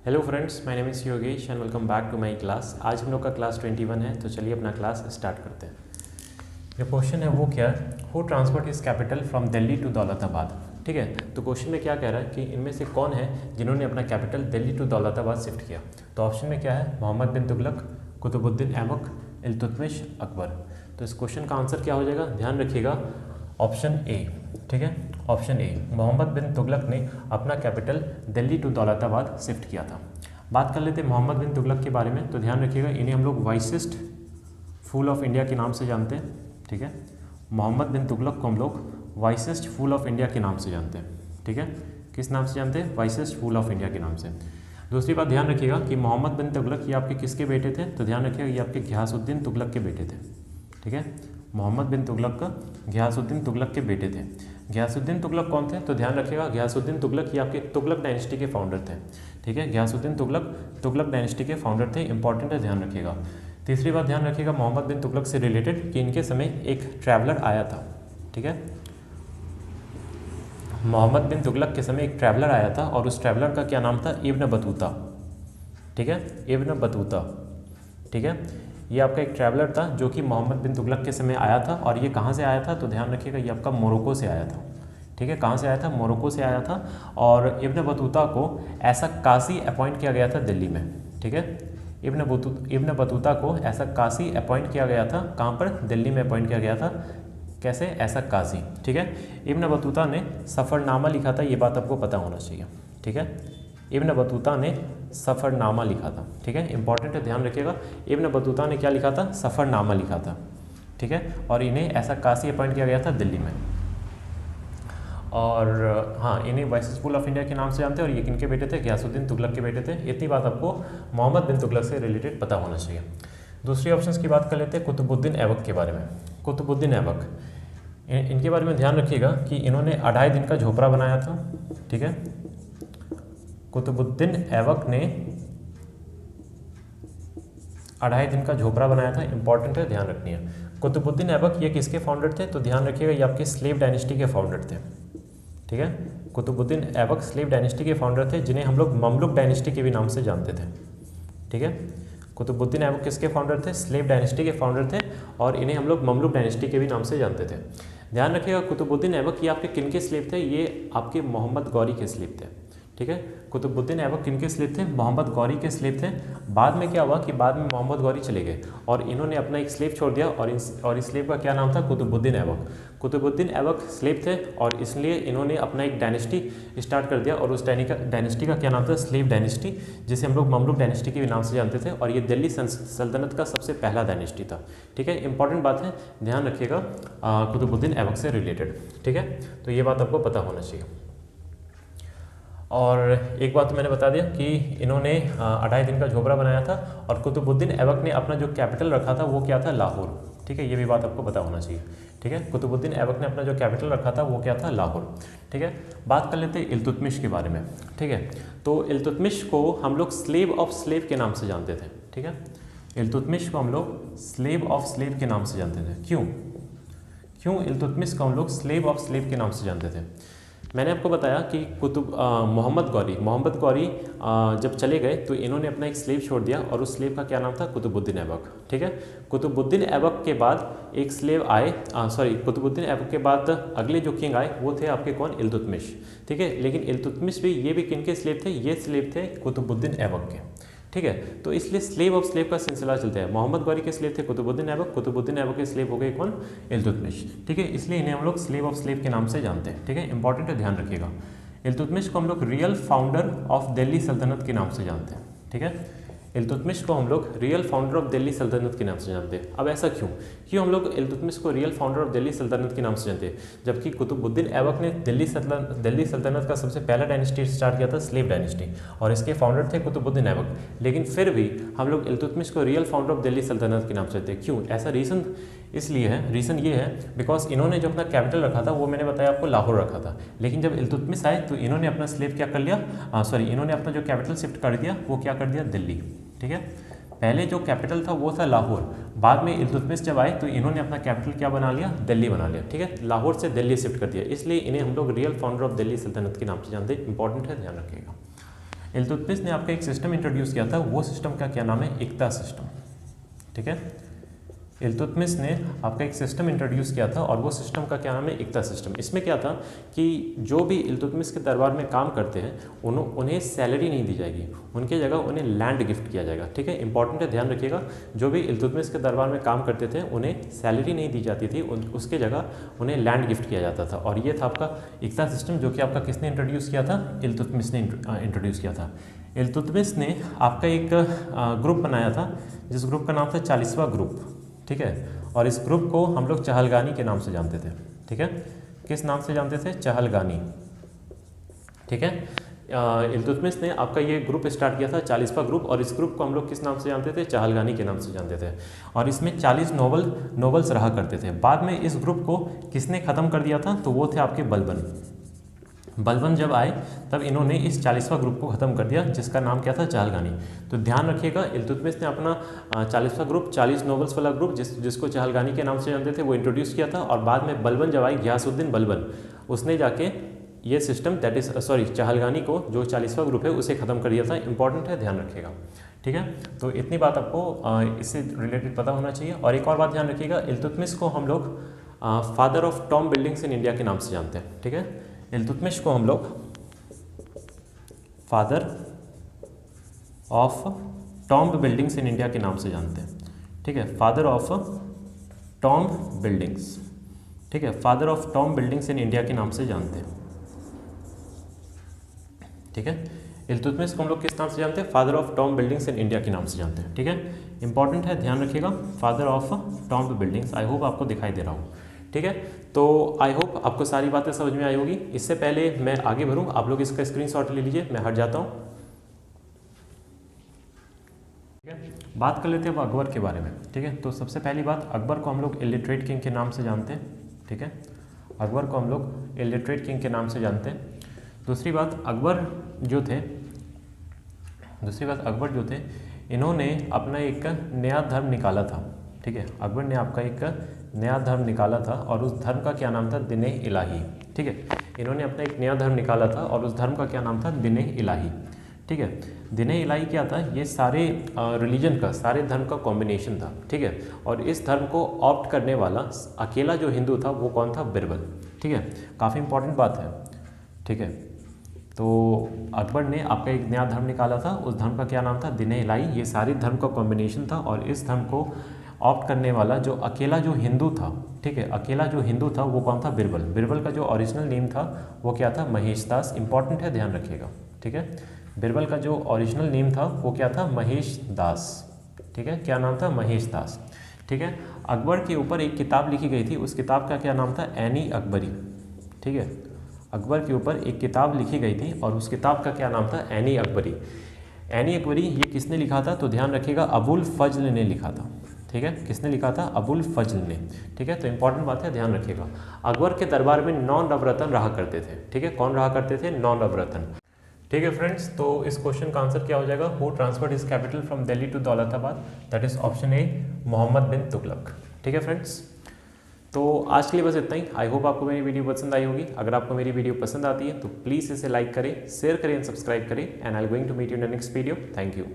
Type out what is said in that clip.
Hello friends, my name is Yogesh and welcome back to my class. आज हम लोग का क्लास 21 है, तो चलिए अपना क्लास स्टार्ट करते हैं। जो क्वेश्चन है वो क्या है, who transferred his capital from Delhi to Daulatabad. ठीक है, तो क्वेश्चन में क्या कह रहा है कि इनमें से कौन है जिन्होंने अपना capital Delhi to Daulatabad shift किया। तो ऑप्शन में क्या है, मोहम्मद बिन तुगलक, कुतुबुद्दीन ऐबक, इल्तुतमिश, अकबर। तो इस क्वेश्चन का आंसर क्या हो जाएगा, ध्यान रखिएगा, ऑप्शन ए। ठीक है, ऑप्शन ए, मोहम्मद बिन तुगलक ने अपना capital Delhi to Daulatabad shift किया था। बात कर लेते हैं मोहम्मद बिन तुगलक के बारे में। तो ध्यान रखिएगा, इन्हें हम लोग वाइसेस्ट फूल ऑफ इंडिया के नाम से जानते हैं। ठीक है, मोहम्मद बिन तुगलक को हम लोग वाइसेस्ट फूल ऑफ इंडिया के नाम से जानते हैं। ठीक है, किस नाम से जानते हैं, वाइसेस्ट फूल ऑफ इंडिया के नाम से। दूसरी बात ध्यान रखिएगा कि मोहम्मद बिन तुगलक ये आपके किसके बेटे थे। तो ध्यान रखिएगा, ये आपके घियासुद्दीन तुगलक के बेटे थे। ठीक है, मोहम्मद बिन तुगलक का घियासुद्दीन तुगलक के बेटे थे। घियासुद्दीन तुगलक कौन थे, तो ध्यान रखिएगा, घियासुद्दीन तुगलक ये आपके तुगलक डायनेस्टी के फाउंडर थे। ठीक है, घियासुद्दीन तुगलक तुगलक डायनेस्टी के फाउंडर थे, इंपॉर्टेंट है, ध्यान रखिएगा। तीसरी बात ध्यान रखिएगा मोहम्मद बिन तुगलक से रिलेटेड कि इनके समय एक ट्रैवलर आया था। ठीक है, मोहम्मद बिन तुगलक के समय एक ट्रैवलर आया था और उस ट्रैवलर का क्या नाम था, इब्न बतूता। ठीक है, इब्न बतूता। ठीक है, ये आपका एक ट्रैवलर था जो कि मोहम्मद बिन तुगलक के समय आया था। और ये कहाँ से आया था, तो ध्यान रखिएगा, ये आपका मोरक्को से आया था। ठीक है, कहाँ से आया था, मोरक्को से आया था। और इब्न बतूता को ऐसा कासी अपॉइंट किया गया था दिल्ली में। ठीक है, इब्न बतूता को ऐसा कासी अपॉइंट किया गया था, कहाँ पर, दिल्ली में अपॉइंट किया गया था। कैसे, ऐसा काजी। ठीक है, इब्न बतूता ने सफ़रनामा लिखा था, ये बात आपको पता होना चाहिए। ठीक है, इब्न बतूता ने सफ़रनामा लिखा था। ठीक है, इंपॉर्टेंट है, ध्यान रखिएगा, इब्न बतूता ने क्या लिखा था, सफ़रनामा लिखा था। ठीक है, और इन्हें ऐसा कासी अपॉइंट किया गया था दिल्ली में। और हाँ, इन्हें वाइसेस फूल ऑफ इंडिया के नाम से जानते हैं। और ये किनके बेटे थे, घियासुद्दीन तुगलक के बेटे थे। इतनी बात आपको मोहम्मद बिन तुगलक से रिलेटेड पता होना चाहिए। दूसरी ऑप्शंस की बात कर लेते हैं कुतुबुद्दीन ऐबक के बारे में। कुतुबुद्दीन ऐबक, इनके बारे में ध्यान रखिएगा कि इन्होंने 2.5 दिन का झोपड़ा बनाया था। ठीक है, कुतुबुद्दीन ऐबक ने 2.5 दिन का झोपड़ा बनाया था, इंपॉर्टेंट है, ध्यान रखनी है। कुतुबुद्दीन ऐबक ये किसके फाउंडर थे, तो ध्यान रखिएगा, ये आपके स्लेव डायनेस्टी के फाउंडर थे। ठीक है, कुतुबुद्दीन ऐबक स्लेव डायनेस्टी के फाउंडर थे, जिन्हें हम लोग ममलुक डायनेस्टी के भी नाम से जानते थे। ठीक है, कुतुबुद्दीन ऐबक किसके फाउंडर थे, स्लेव डायनेस्टी के फाउंडर थे, और इन्हें हम लोग ममलुक डायनेस्टी के भी नाम से जानते थे। ध्यान रखिएगा, कुतुबुद्दीन ऐबक ये आपके किन के स्लेव थे, ये आपके मोहम्मद गौरी के स्लेव थे। ठीक है, कुतुबुद्दीन ऐबक किन के स्लेव थे, मोहम्मद गौरी के स्लेव थे। बाद में क्या हुआ कि बाद में मोहम्मद गौरी चले गए और इन्होंने अपना एक स्लेव छोड़ दिया, और इस स्लेव का क्या नाम था, कुतुबुद्दीन ऐबक। कुतुबुद्दीन ऐबक स्लेव थे और इसलिए इन्होंने अपना एक डायनेस्टी स्टार्ट कर दिया, और उस डायनेस्टी का क्या नाम था, स्लेव डायनेस्टी, जिसे हम लोग ममलुक डायनेस्टी के भी नाम से जानते थे। और ये दिल्ली सल्तनत का सबसे पहला डायनेस्टी था। ठीक है, इंपॉर्टेंट बात है, ध्यान रखिएगा, कुतुबुद्दीन ऐबक से रिलेटेड। ठीक है, तो ये बात आपको पता होना चाहिए। और एक बात तो मैंने बता दिया कि इन्होंने 2.5 दिन का झोपड़ा बनाया था, और कुतुबुद्दीन ऐबक ने अपना जो कैपिटल रखा था वो क्या था, लाहौर। ठीक है, ये भी बात आपको पता होना चाहिए। ठीक है, कुतुबुद्दीन ऐबक ने अपना जो कैपिटल रखा था वो क्या था, लाहौर। ठीक है, बात कर लेते हैं इल्तुतमिश के बारे में। ठीक है, तो इल्तुतमिश को हम लोग स्लेव ऑफ स्लेव के नाम से जानते थे। ठीक है, इल्तुतमिश को हम लोग स्लेव ऑफ स्लेव के नाम से जानते थे। क्यों इल्तुतमिश को हम लोग स्लेव ऑफ स्लेव के नाम से जानते थे। मैंने आपको बताया कि मोहम्मद गौरी जब चले गए तो इन्होंने अपना एक स्लेव छोड़ दिया, और उस स्लेव का क्या नाम था, कुतुबुद्दीन ऐबक। ठीक है, कुतुबुद्दीन ऐबक के बाद एक स्लेव आए, कुतुबुद्दीन ऐबक के बाद अगले जो किंग आए वो थे आपके कौन, इल्तुतमिश। ठीक है, लेकिन इल्तुतमिश भी, ये भी किन के स्लेव थे, ये स्लेव थे कुतुबुद्दीन ऐबक के। ठीक है, तो इसलिए स्लेव ऑफ स्लेव का सिलसिला चलता है। मोहम्मद गौरी के स्लेव थे कुतुबुद्दीन ऐबक, कुतुबुद्दीन ऐबक के स्लेव हो गए कौन, इल्तुतमिश। ठीक है, इसलिए इन्हें हम लोग स्लेव ऑफ स्लेव के नाम से जानते हैं। ठीक है, इंपॉर्टेंट है, ध्यान रखिएगा। इल्तुतमिश को हम लोग रियल फाउंडर ऑफ दिल्ली सल्तनत के नाम से जानते हैं। ठीक है, इल्तुतमिश को हम लोग रियल फाउंडर ऑफ दिल्ली सल्तनत के नाम से जानते हैं। अब ऐसा क्यों हम लोग इल्तुतमिश को रियल फाउंडर ऑफ दिल्ली सल्तनत के नाम से जानते हैं, जबकि कुतुबुद्दीन ऐबक ने दिल्ली सल्तनत का सबसे पहला डायनेस्टी स्टार्ट किया था, स्लेव डायनेस्टी, और इसके फाउंडर थे कुतुबुद्दीन ऐबक। लेकिन फिर भी हम लोग इल्तुतमिश को रियल फाउंडर ऑफ दिल्ली सल्तनत के नाम से जानते हैं। क्यों ऐसा, रीज़न ये है बिकॉज इन्होंने जो अपना कैपिटल रखा था वो मैंने बताया आपको लाहौर रखा था। लेकिन जब इल्तुतमिश आए तो इन्होंने अपना स्लेव क्या कर लिया, इन्होंने अपना जो कैपिटल शिफ्ट कर दिया वो क्या कर दिया, दिल्ली। ठीक है, पहले जो कैपिटल था वो था लाहौर, बाद में इल्तुतमिश जब आए तो इन्होंने अपना कैपिटल क्या बना लिया, दिल्ली बना लिया। ठीक है, लाहौर से दिल्ली शिफ्ट कर दिया, इसलिए इन्हें हम लोग रियल फाउंडर ऑफ दिल्ली सल्तनत के नाम से जानते हैं। इंपॉर्टेंट है, ध्यान रखिएगा। इल्तुतमिश ने आपका एक सिस्टम इंट्रोड्यूस किया था, वो सिस्टम का क्या नाम है? इक्ता सिस्टम। ठीक है, इल्तुतमिश ने आपका एक सिस्टम इंट्रोड्यूस किया था और वो सिस्टम का क्या नाम है? इक्ता सिस्टम। इसमें क्या था कि जो भी इल्तुतमिश के दरबार में काम करते हैं उन्हें सैलरी नहीं दी जाएगी, उनके जगह उन्हें लैंड गिफ्ट किया जाएगा। ठीक है, इंपॉर्टेंट है, ध्यान रखिएगा। जो भी इल्तुतमिश के दरबार में काम करते थे उन्हें सैलरी नहीं दी जाती थी, उसके जगह उन्हें लैंड गिफ्ट किया जाता था। और ये था आपका इक्ता सिस्टम, जो कि आपका किसने इंट्रोड्यूस किया था? इल्तुतमिश ने इंट्रोड्यूस किया था। इल्तुतमिश ने आपका एक ग्रुप बनाया था, जिस ग्रुप का नाम था 40वां ग्रुप। ठीक है, और इस ग्रुप को हम लोग चहलगानी के नाम से जानते थे। ठीक है, किस नाम से जानते थे? चहलगानी। ठीक है, इल्तुतमिश ने आपका ये ग्रुप स्टार्ट किया था 40वां ग्रुप, और इस ग्रुप को हम लोग किस नाम से जानते थे? चहलगानी के नाम से जानते थे। और इसमें 40 नोबल्स रहा करते थे। बाद में इस ग्रुप को किसने ख़त्म कर दिया था? तो वो थे आपके बलबन। बलबन जब आए तब इन्होंने इस 40वां ग्रुप को ख़त्म कर दिया, जिसका नाम क्या था? चहलगानी। तो ध्यान रखिएगा, इल्तुतमिश ने अपना 40वां ग्रुप, 40 नोबल्स वाला ग्रुप, जिसको चहलगानी के नाम से जानते थे, वो इंट्रोड्यूस किया था। और बाद में बलबन जब आई, गियासुद्दीन बलबन, उसने जाके ये सिस्टम चहलगानी को, जो 40वां ग्रुप है, उसे ख़त्म कर दिया था। इंपॉर्टेंट है, ध्यान रखिएगा। ठीक है, तो इतनी बात आपको इससे रिलेटेड पता होना चाहिए। और एक और बात ध्यान रखिएगा, इल्तुतमिश को हम लोग father of Tom buildings in India के नाम से जानते हैं। ठीक है, इल्तुतमिश को हम लोग father of tomb buildings in India के नाम से जानते हैं। ठीक है, फादर ऑफ टॉम्ब बिल्डिंग्स। ठीक है, father of tomb buildings in India के नाम से जानते हैं। ठीक है, इल्तुतमिश को हम लोग किस नाम से जानते हैं? Father of tomb buildings in India के नाम से जानते हैं। ठीक है, इंपॉर्टेंट है, ध्यान रखिएगा, father of tomb buildings. I hope आपको दिखाई दे रहा हूँ। ठीक है, तो आई होप आपको सारी बातें समझ में आई होगी। इससे पहले मैं आगे बढ़ूँ, आप लोग इसका स्क्रीनशॉट ले लीजिए, मैं हट जाता हूँ। ठीक है, बात कर लेते हैं अब अकबर के बारे में। ठीक है, तो सबसे पहली बात, अकबर को हम लोग इलिटरेट किंग के नाम से जानते हैं। ठीक है, अकबर को हम लोग इलिटरेट किंग के नाम से जानते हैं। दूसरी बात, अकबर जो थे, इन्होंने अपना एक नया धर्म निकाला था। ठीक है, अकबर ने आपका एक नया धर्म निकाला था और उस धर्म का क्या नाम था? दीन ए इलाही। ठीक है, इन्होंने अपना एक नया धर्म निकाला था और उस धर्म का क्या नाम था? दीन ए इलाही। ठीक है, दीन ए इलाही क्या था? ये सारे रिलीजन का, सारे धर्म का कॉम्बिनेशन था। ठीक है, और इस धर्म को ऑप्ट करने वाला अकेला जो हिंदू था वो कौन था? बिरबल। ठीक है, काफ़ी इंपॉर्टेंट बात है। ठीक है, तो अकबर ने आपका एक नया धर्म निकाला था, उस धर्म का क्या नाम था? दीन ए इलाही। ये सारे धर्म का कॉम्बिनेशन था और इस धर्म को ऑप्ट करने वाला जो अकेला जो हिंदू था, ठीक है, अकेला जो हिंदू था वो कौन था? बिरबल। बिरबल का जो ओरिजिनल नेम था वो क्या था? महेश दास। इंपॉर्टेंट है, ध्यान रखिएगा। ठीक है, बिरबल का जो ओरिजिनल नेम था वो क्या था? महेश दास। ठीक है, क्या नाम था? महेश दास। ठीक है, अकबर के ऊपर एक किताब लिखी गई थी, उस किताब का क्या नाम था? एनी अकबरी। ठीक है, अकबर के ऊपर एक किताब लिखी गई थी और उस किताब का क्या नाम था? एनी अकबरी। एनी अकबरी ये किसने लिखा था? तो ध्यान रखिएगा, अबुल फजल ने लिखा था। ठीक है, किसने लिखा था? अबुल फजल ने। ठीक है, तो इंपॉर्टेंट बात है, ध्यान रखिएगा। अकबर के दरबार में 9 नवरत्न रहा करते थे। ठीक है, कौन रहा करते थे? 9 नवरत्न। ठीक है फ्रेंड्स, तो इस क्वेश्चन का आंसर क्या हो जाएगा? Who transferred his capital from Delhi to Daulatabad? That is option A, Mohammad bin Tughlaq. ठीक है फ्रेंड्स, तो आज के लिए बस इतना ही। आई होप आपको मेरी वीडियो पसंद आई होगी। अगर आपको मेरी वीडियो पसंद आती है तो प्लीज़ इसे लाइक करें, शेयर करें एंड सब्सक्राइब करें। And I am going to meet you in the next video. Thank you.